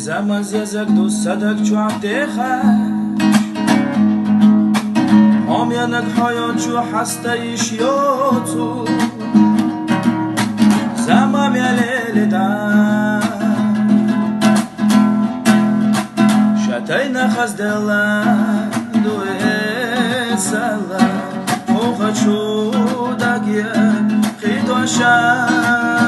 بزم از یزک دو صدک چو عبده خش آمیانک حیات چو هسته ایش یا تو زمم یلیل دن شتای نخز دلن دوی سلن اوخا چو دگیه خیدو شن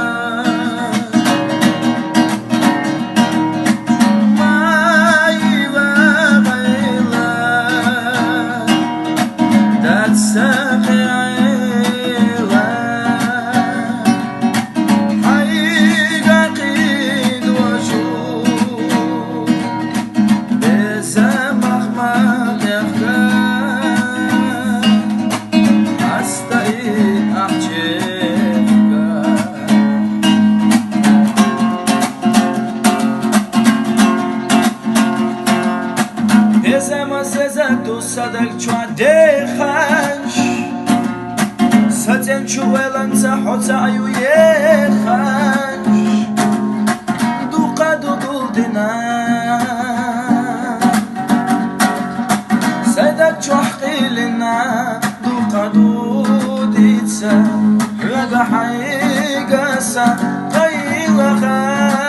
صدق چو عده خش ستن چو ولن زحوت عیوی خش دو قد و دو دنن صدق چو حقیلنا دو قد و دیتسا رد حیقسا قیل خش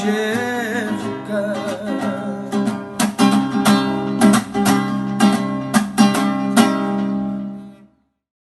Yeah.